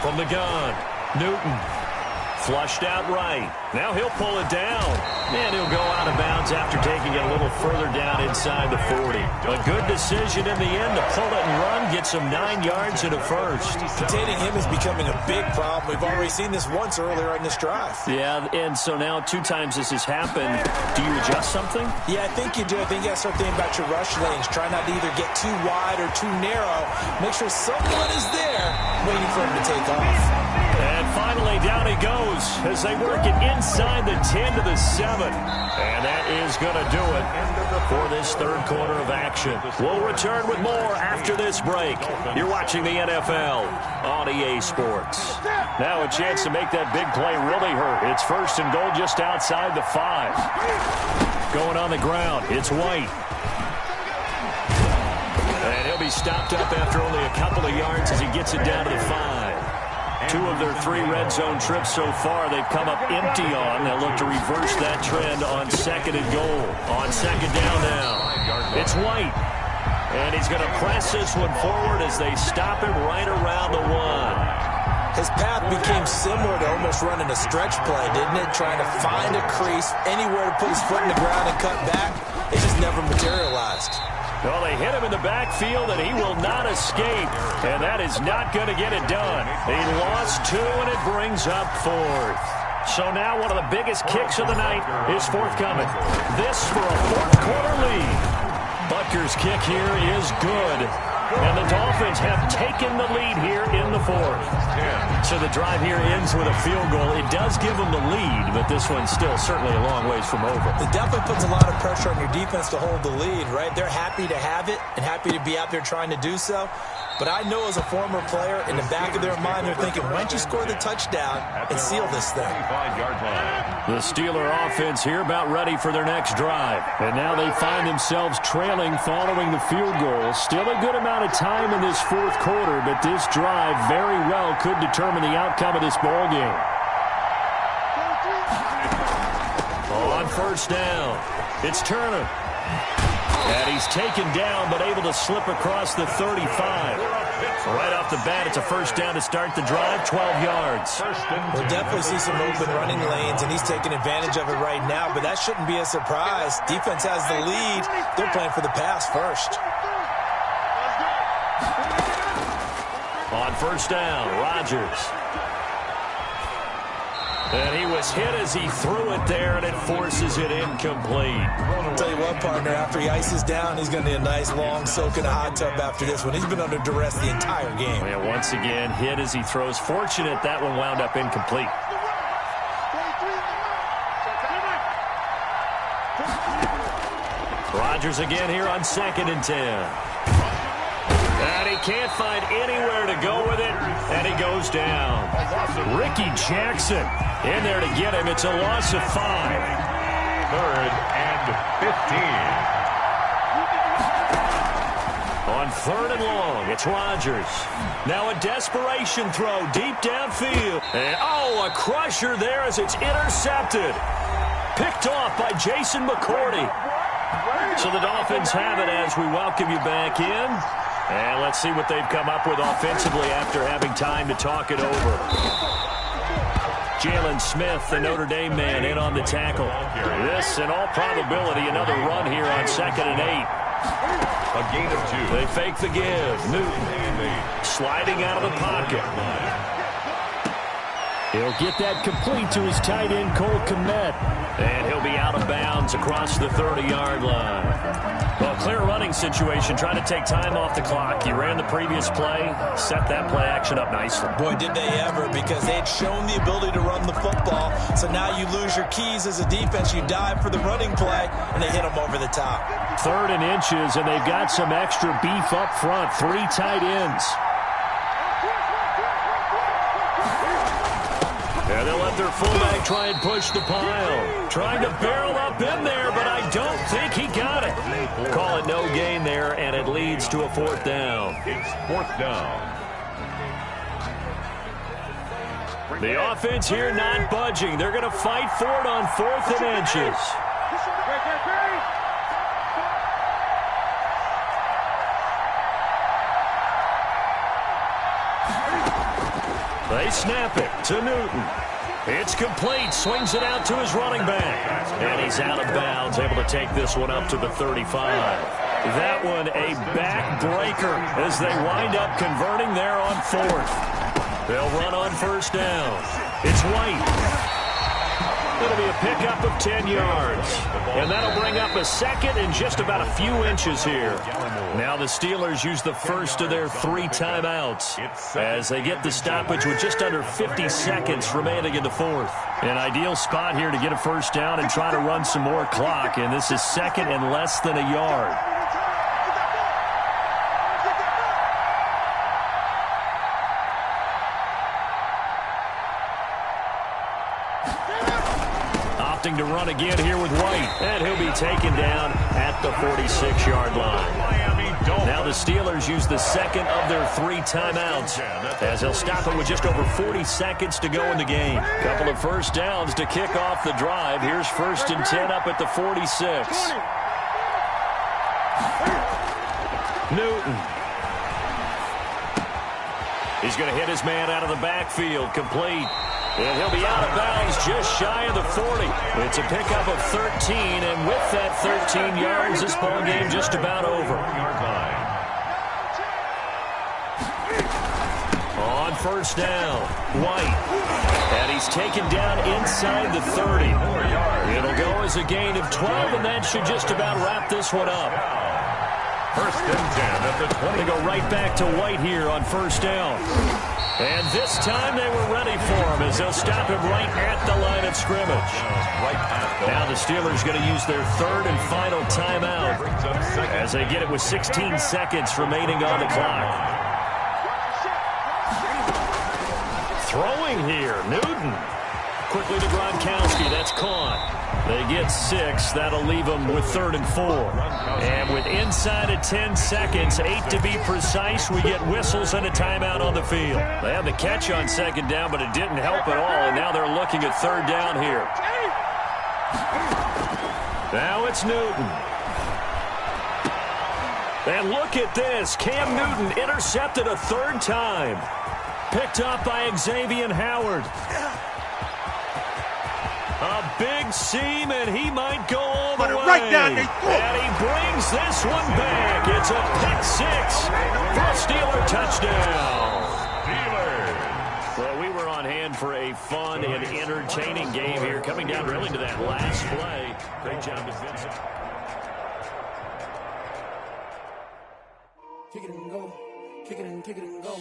From the gun, Newton. Flushed out right. Now he'll pull it down. And he'll go out of bounds after taking it a little further down inside the 40. A good decision in the end to pull it and run, get some 9 yards and a first. Containing him is becoming a big problem. We've already seen this once earlier in this drive. Yeah, and so now 2 times this has happened. Do you adjust something? Yeah, I think you do. I think you got to start thinking about your rush lanes. Try not to either get too wide or too narrow. Make sure someone is there waiting for him to take off. And finally, down he goes as they work it inside the 10 to the 7. And that is going to do it for this third quarter of action. We'll return with more after this break. You're watching the NFL on EA Sports. Now a chance to make that big play really hurt. It's first and goal just outside the 5. Going on the ground, it's White. And he'll be stopped up after only a couple of yards as he gets it down to the 5. 2 of their 3 red zone trips so far they've come up empty on. They'll look to reverse that trend on second and goal. On second down now, it's White. And he's going to press this one forward as they stop him right around the 1. His path became similar to almost running a stretch play, didn't it? Trying to find a crease, anywhere to put his foot in the ground and cut back. It just never materialized. Well, they hit him in the backfield, and he will not escape. And that is not going to get it done. He lost 2, and it brings up 4th. So now one of the biggest kicks of the night is forthcoming. This for a fourth quarter lead. Butker's kick here is good. And the Dolphins have taken the lead here in the 4th. So the drive here ends with a field goal. It does give them the lead, but this one's still certainly a long ways from over. It definitely puts a lot of pressure on your defense to hold the lead, right? They're happy to have it and happy to be out there trying to do so. But I know as a former player, in the back of their mind, they're thinking, why don't you score the touchdown and seal this thing? The Steeler offense here about ready for their next drive. And now they find themselves trailing following the field goal. Still a good amount of time in this fourth quarter, but this drive very well could determine the outcome of this ball game. On first down, it's Turner. And he's taken down, but able to slip across the 35. Right off the bat, it's a first down to start the drive, 12 yards. We'll definitely see some open running lanes, and he's taking advantage of it right now, but that shouldn't be a surprise. Defense has the lead. They're playing for the pass first. On first down, Rodgers. And he was hit as he threw it there, and it forces it incomplete. I'll tell you what, partner, after he ices down, he's going to need a nice long soak in a hot tub after this one. He's been under duress the entire game. And once again, hit as he throws. Fortunate that one wound up incomplete. Rodgers again here on 2nd and 10. And he can't find anywhere to go with it, and he goes down. Ricky Jackson in there to get him. It's a loss of 5. 3rd and 15. On 3rd and long, it's Rodgers. Now a desperation throw deep downfield. And, a crusher there as it's intercepted. Picked off by Jason McCourty. So the Dolphins have it as we welcome you back in. And let's see what they've come up with offensively after having time to talk it over. Jalen Smith, the Notre Dame man, in on the tackle. This, in all probability, another run here on 2nd and 8. A gain of 2. They fake the give. Newton sliding out of the pocket. He'll get that complete to his tight end, Cole Kmet. And he'll be out of bounds across the 30-yard line. Well, clear running situation, trying to take time off the clock. You ran the previous play, set that play action up nicely. Boy, did they ever, because they had shown the ability to run the football. So now you lose your keys as a defense. You dive for the running play, and they hit them over the top. 3rd and inches, and they've got some extra beef up front. 3 tight ends. And they'll let their fullback try and push the pile. Trying to barrel up in there, but I don't think he got it. Call it no gain there, and it leads to a 4th down. It's 4th down. The offense here not budging. They're going to fight for it on 4th and inches. They snap it to Newton. It's complete. Swings it out to his running back. And he's out of bounds, able to take this one up to the 35. That one a backbreaker as they wind up converting there on 4th. They'll run on first down. It's White. It'll be a pickup of 10 yards. And that'll bring up a second and just about a few inches here. Now the Steelers use the first of their 3 timeouts as they get the stoppage with just under 50 seconds remaining in the fourth. An ideal spot here to get a first down and try to run some more clock. And this is second and less than a yard. To run again here with White, and he'll be taken down at the 46-yard line. Now the Steelers use the second of their 3 timeouts as they'll stop it with just over 40 seconds to go in the game. Couple of first downs to kick off the drive. Here's 1st and 10 up at the 46. Newton. He's going to hit his man out of the backfield, complete. And he'll be out of bounds just shy of the 40. It's a pickup of 13, and with that 13 yards, this ball game just about over. On first down, White. And he's taken down inside the 30. It'll go as a gain of 12, and that should just about wrap this one up. 1st and 10 at the 20. They go right back to White here on first down. And this time they were ready for him as they'll stop him right at the line of scrimmage. Now the Steelers going to use their 3rd and final timeout as they get it with 16 seconds remaining on the clock. Throwing here, Newton. Quickly to Gronkowski, that's caught. They get 6. That'll leave them with 3rd and 4. And with inside of 10 seconds, 8 to be precise, we get whistles and a timeout on the field. They had the catch on 2nd down, but it didn't help at all, and now they're looking at 3rd down here. Now it's Newton. And look at this. Cam Newton intercepted a 3rd time. Picked up by Xavier Howard. A big seam, and he might go all the way. Right down there. And he brings this one back. It's a pick 6 for a Steeler touchdown. Steelers. Well, we were on hand for a fun and entertaining game here, coming down really to that last play. Great job defensively. Kick it and go. Kick it and kick it and go.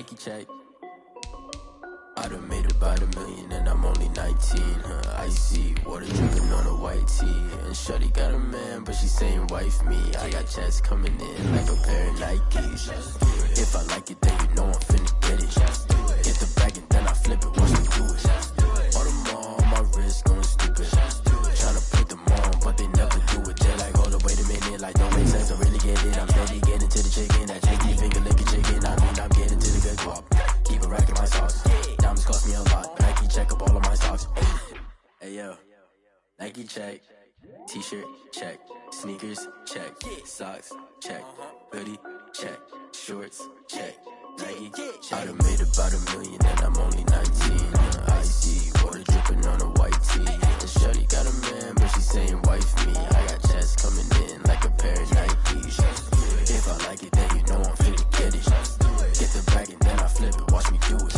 Nike check. I done made about $1 million and I'm only 19. Icy water dripping on a white tee. And shorty got a man, but she saying wife me. I got checks coming in like a pair of Nikes. If I like it, then you know I'm finna get it. Get the bag and then I flip it, watch me do it. All on my wrist going stupid. Tryna put them on, but they never do it. They're like, hold up, wait a minute, like don't make sense, I really get it. I'm steady getting to the chicken, that chicken finger licking chicken. I mean, I'm getting to the good guap. Keep a rack in my sauce. Diamonds cost me a lot. Nike check up all of my socks. Hey yo, Nike check. T-shirt check. Sneakers check. Socks check. Hoodie check. Shorts check. Nike check. I done made about $1 million and I'm only 19. Icy water dripping on a white tee. And shorty got a man, but she saying wife me. I got checks coming in like a pair of Nikes. If I like it, then you know I'm finna get it. Get the bag and then I flip it, watch me do it.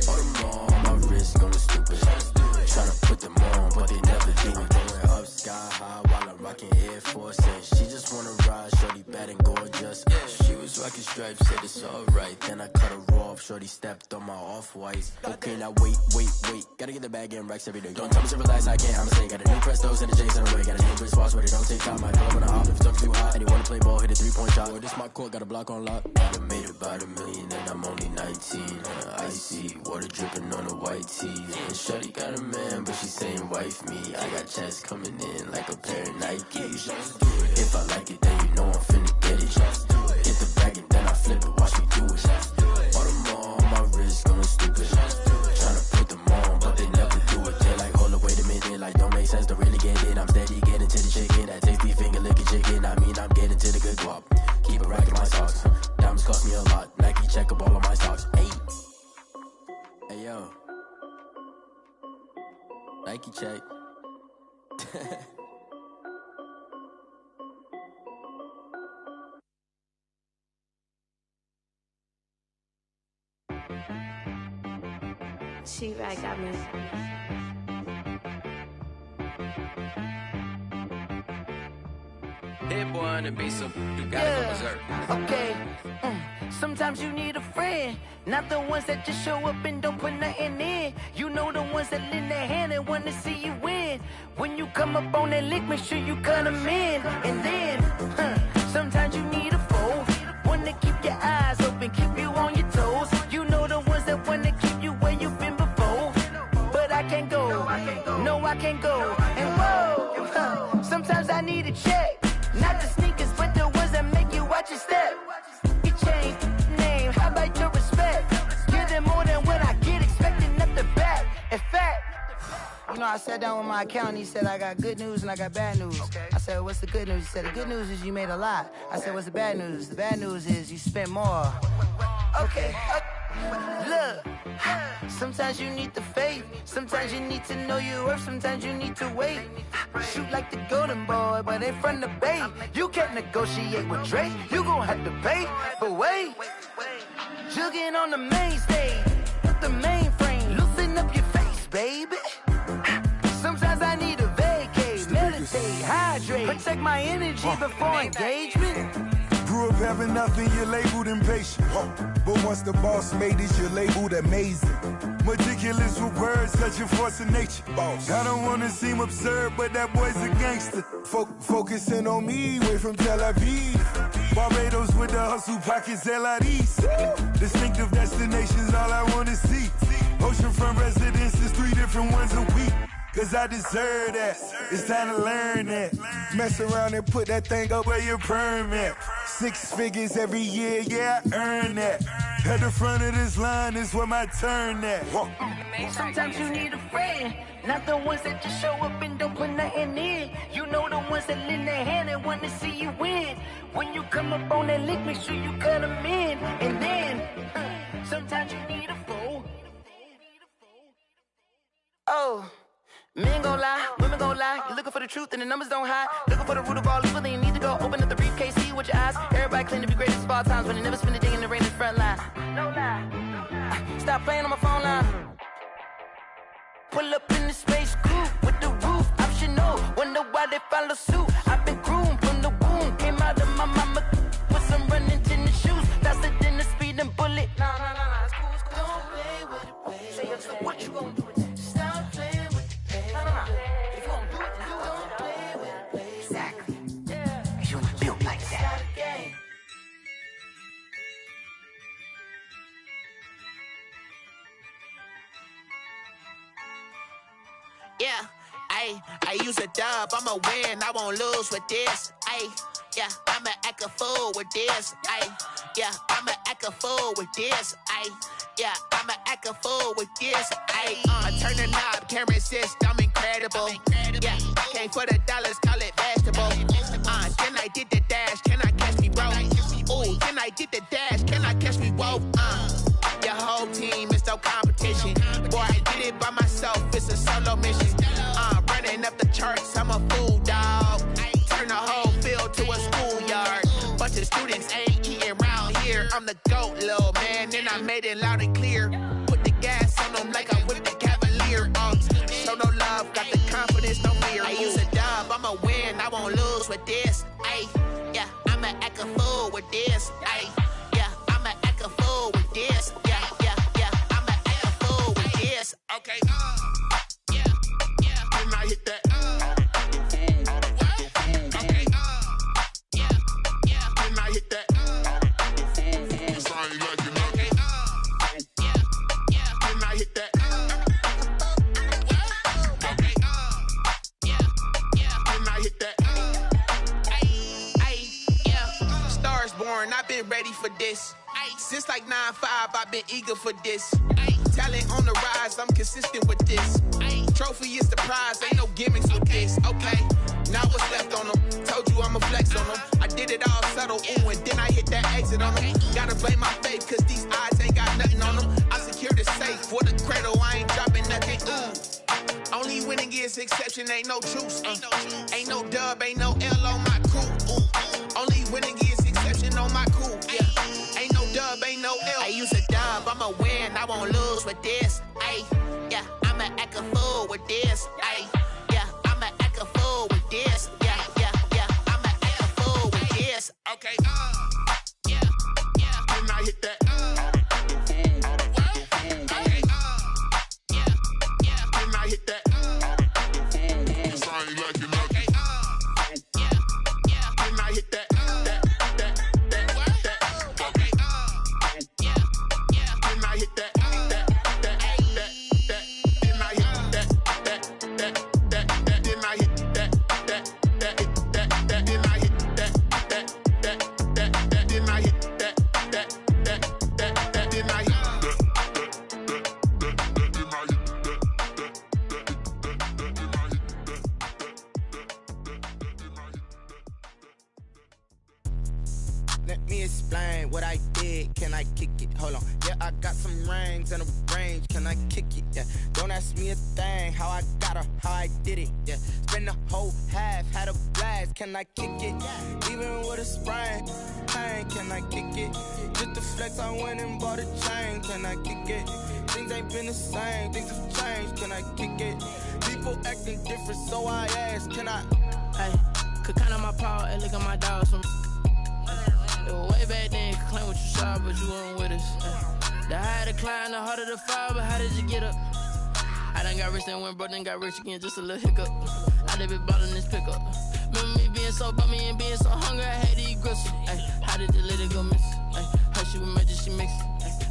All them on my wrist going stupid. Tryna put them on, but they never do it. Going up sky high while I'm rocking Air Force. And she just wanna ride, shorty bad and gorgeous. She was rocking stripes, said it's alright. Then I cut her off, shorty stepped on my off-whites. Okay, now wait. Gotta get the bag and racks every day. Don't tell me to relax, I can't, I'ma say. Got a new Prestos and a J's on the way. Got a new British watch, but it don't take time. I pull up on the hop if it's up too hot. And you wanna play ball, hit a 3-point shot. Or this my court, got a block on lock. I done made about $1 million and I'm only 19. Icy water dripping on a white tee. And shorty got a man, but she saying wife me. I got checks coming in like a pair of Nikes. If I like it, then you know I'm finna get it. Get the bag and then I flip it, watch me do it. All them on my wrist going stupid. Tryna put them on, but they never do it. They're like, hold up, wait a minute, like don't make sense, don't really get it. I'm steady getting to the chicken, that tasty finger licking chicken. I mean, I'm getting to the good guap. Keep a rack in my socks. Diamonds cost me a lot. Nike check up all of my socks. Hey yo, Nike check. She-Rag got me. Hit boy on the beat, so you gotta go berserk. Okay. Sometimes you need a friend, not the ones that just show up and don't put nothing in. You know the ones that lend their hand and want to see you win. When you come up on that lick, make sure you cut them in. And then, sometimes you need a foe, one to keep your eyes open, keep you on your toes. You know the ones that want to keep you where you've been before. But I can't go, no I can't go. And whoa, sometimes I need a check. Not the sneakers, but the ones that make you watch your step. You change name, how about your respect? Give them more than what I get, expecting up the back. In fact, you know, I sat down with my accountant, he said I got good news and I got bad news. I said, what's the good news? He said, the good news is you made a lot. I said, what's the bad news? The bad news is you spent more. Okay. Look, sometimes you need the faith, sometimes you need to know your worth, sometimes you need to wait. Shoot like the golden boy, but in front of the bay. You can't negotiate with Drake, you gon' have to pay. But wait, jugging on the main stage, the mainframe, loosen up your face, baby. Sometimes I need a vacate, meditate, hydrate, protect my energy before engagement. Grew up having nothing, you're labeled impatient. But once the boss made it, you're labeled amazing. Meticulous with words, such a force of nature. I don't wanna seem absurd, but that boy's a gangster. Focusing on me, way from Tel Aviv. Barbados with the hustle pockets, LIDs. Distinctive destinations, all I wanna see. Oceanfront residences, 3 different ones a week. Cause I deserve that, it's time to learn that. Mess around and put that thing up where your permit. 6 figures every year, yeah, I earn that. At the front of this line is where my turn at. Sometimes you need a friend, not the ones that just show up and don't put nothing in. You know the ones that lend their hand and want to see you win. When you come up on that lick, make sure you cut them in. And then, sometimes you need a foe. Oh. Men gon' lie, women gon' lie. You're looking for the truth and the numbers don't hide. Looking for the root of all evil, then you need to go open up the briefcase, see with your eyes. Everybody claim to be greatest of all times, but they never spend a day in the rain in the front line. No lie. Stop playing on my phone line. Pull up in the space coupe with the roof optional. Wonder why they follow suit. I've been groomed from the womb. Came out of my mama with some running tennis shoes. Faster than the speeding bullet. No. Yeah, I use a dub, I'ma win, I won't lose with this. Yeah, I'ma act a fool with this. Yeah, I'ma act a fool with this. Yeah, I'ma act a fool with this. I turn the knob, can't resist, I'm incredible. Yeah, came for the dollars, call it vegetable. Then I did the dash, can I catch me, bro? Ooh, then I did the dash, can I catch me, whoa? Your whole team is no competition. Boy, I did it by myself, it's a solo mission. Running up the charts, I'm a fool, dog. Turn the whole field to a schoolyard. Bunch of students ain't eating round here. I'm the GOAT, little man, and I made it loud and clear. Put the gas on them like I'm with the Cavalier. Show no love, got the confidence, no fear. I use a dub, I'ma win, I won't lose with this. Yeah, I'ma act a fool with this. Yeah, I'ma act a fool with this. Yeah, I'ma act a fool with this. Okay, yeah, then I hit that. I've been ready for this. Since like 9-5, I've been eager for this. Talent on the rise, I'm consistent with this. Trophy is the prize, ain't no gimmicks with this. Okay, now what's left on them? Told you I'ma flex on them. I did it all subtle, ooh, and then I hit that exit on them. Gotta blame my faith, cause these odds ain't got nothing on them. I secured the safe for the cradle, I ain't dropping nothing, ooh. Only winning is exception, ain't no truce. Ain't no dub, ain't no L on my crew, ooh. Only winning is exception on my cool, yeah. Ain't no dub, ain't no L. I use a dub, I'ma win, I won't lose with this. Yeah, I'ma act a fool with this. Yeah, I'ma act a fool with this. Yeah, I'ma act a fool with this. Okay, yeah, then I hit that. Okay, yeah, then I hit that. I ain't like it, okay, yeah, then I hit that. Let me explain what I did. Can I kick it? Hold on. Yeah, I got some rings and a range. Can I kick it? Yeah. Don't ask me a thing. How I got her, how I did it. Yeah. Spend the whole half, had a blast. Can I kick it? Even with a sprain, pain. Can I kick it? Just to flex, I went and bought a chain. Can I kick it? Things ain't been the same. Things have changed. Can I kick it? People acting different, so I asked. Can I? Hey, could count on my power and look at my dogs from. Way back then, could claim what you saw, but you weren't with us. The higher the climb, the harder the fall, but how did you get up? I done got rich and went broke, then got rich again, just a little hiccup. I done been ballin' this pickup. Remember me being so bummy and being so hungry, I had to eat gristle. How did the lady go miss? Her she was magic, she mixed.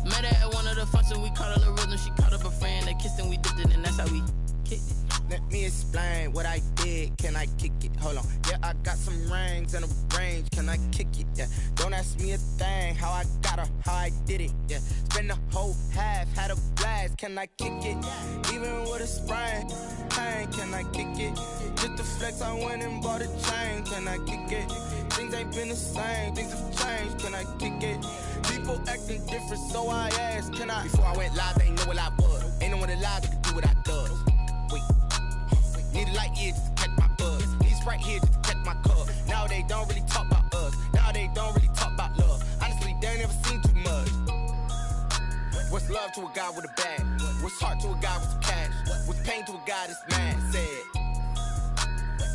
Met her at one of the functions, we caught her the rhythm. She caught up a friend, they kissed and we dipped it, and that's how we kicked it. Let me explain what I did. Can I kick it? Hold on. Yeah, I got some rings and a range. Can I kick it? Yeah. Don't ask me a thing. How I got her, how I did it. Yeah. Spend the whole half, had a blast. Can I kick it? Even with a sprain, pain. Can I kick it? Just to flex, I went and bought a chain. Can I kick it? Things ain't been the same. Things have changed. Can I kick it? People acting different, so I asked. Can I? Before I went live, they ain't know what I was. Ain't no one alive that could do what I does. Wait. Need a light here just to catch my buzz. Need Sprite here just to catch my cup. Now they don't really talk about us. Now they don't really talk about love. Honestly, they ain't never seen too much. What's love to a guy with a bag? What's heart to a guy with some cash? What's pain to a guy that's mad? Said.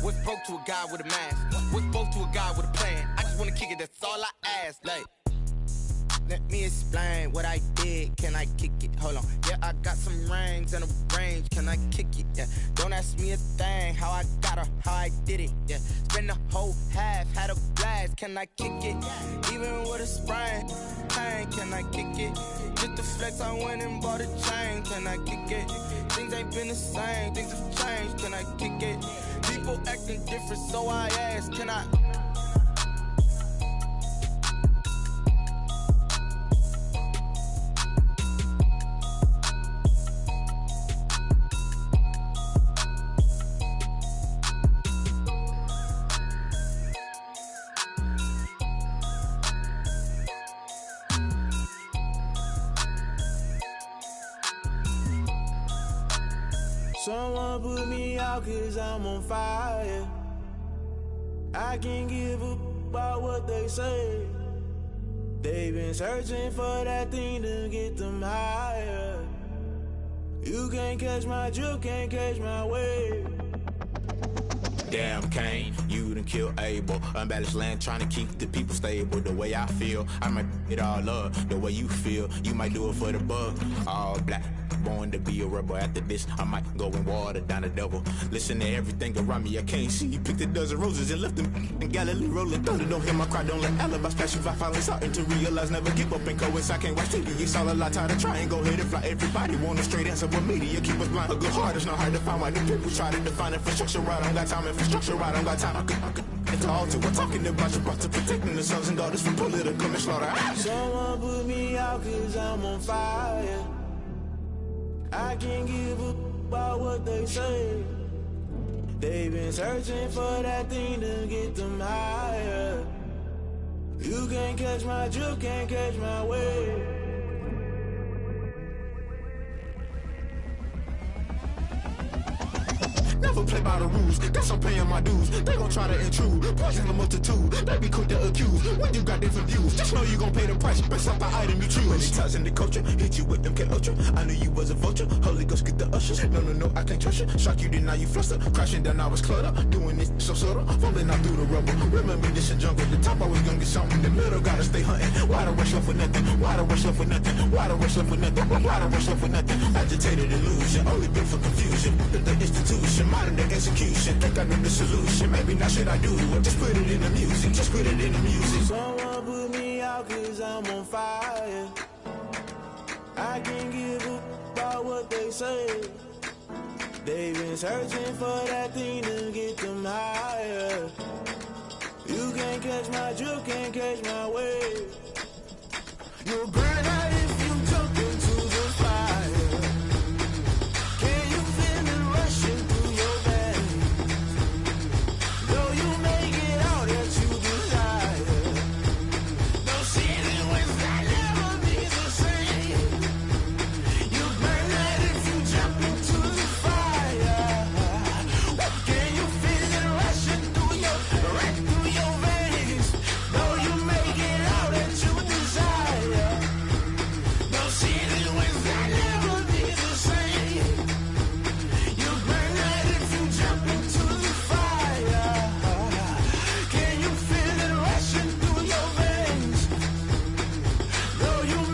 What's broke to a guy with a mask? What's both to a guy with a plan? I just wanna kick it, that's all I ask. Like, let me explain what I did. Can I kick it? Hold on. Yeah, I got some rings and a range. Can I kick it? Yeah. Don't ask me a thing. How I got her, how I did it. Yeah. Spend the whole half, had a blast. Can I kick it? Even with a sprain, pain. Can I kick it? Just the flex, I went and bought a chain. Can I kick it? Things ain't been the same, things have changed. Can I kick it? People acting different, so I asked, can I? Someone put me out 'cause I'm on fire. I can't give up about what they say. They've been searching for that thing to get them higher. You can't catch my drift, can't catch my wave. Damn, Kane, you done killed Abel. Unbalanced land, trying to keep the people stable. The way I feel, I might it all up. The way you feel, you might do it for the buck. All black, born to be a rebel. After this, I might go and water down the devil. Listen to everything around me, I can't see. Picked a dozen roses and left them in Galilee rolling thunder. Don't hear my cry, don't let alibis pass you. I finally starting to realize, never give up and coincide. Can't watch TV, it's all a lot. Time to try and go ahead and fly. Everybody want a straight answer, but media keep us blind. A good heart is not hard to find. Why do people try to define infrastructure right? I don't got time, infrastructure right, I don't got time. I could it's all to. We're talking about your brother, protecting the sons and daughters from political manslaughter. Someone put me out 'cause I'm on fire. I can't give up about what they say. They've been searching for that thing to get them higher. You can't catch my drift, can't catch my wave. Never play by the rules, guess I'm paying my dues. They gon' try to intrude, poison the multitude. They be quick to accuse when you got different views. Just know you gon' pay the price based off the item you choose. Many times in the culture, hit you with them K-Ultra. I knew you was a vulture, Holy Ghost get the ushers. No, I can't trust you. Shock you, then now you fluster. Crashing down, I was cluttered. Doing this so subtle, falling out through the rubble. Remember this in jungle, the top I was gonna get something. The middle gotta stay hunting. Why the rush left for nothing? Why the rush left for nothing? Why the rush left for nothing? Why the rush left for nothing? Agitated illusion, only built for confusion. The institution, modern day execution. Think I know the solution. Maybe not should I do it? Just put it in the music. Just put it in the music. Someone put me out 'cause I'm on fire. I can't give up about what they say. They've been searching for that thing to get them higher. You can't catch my drift, can't catch my wave.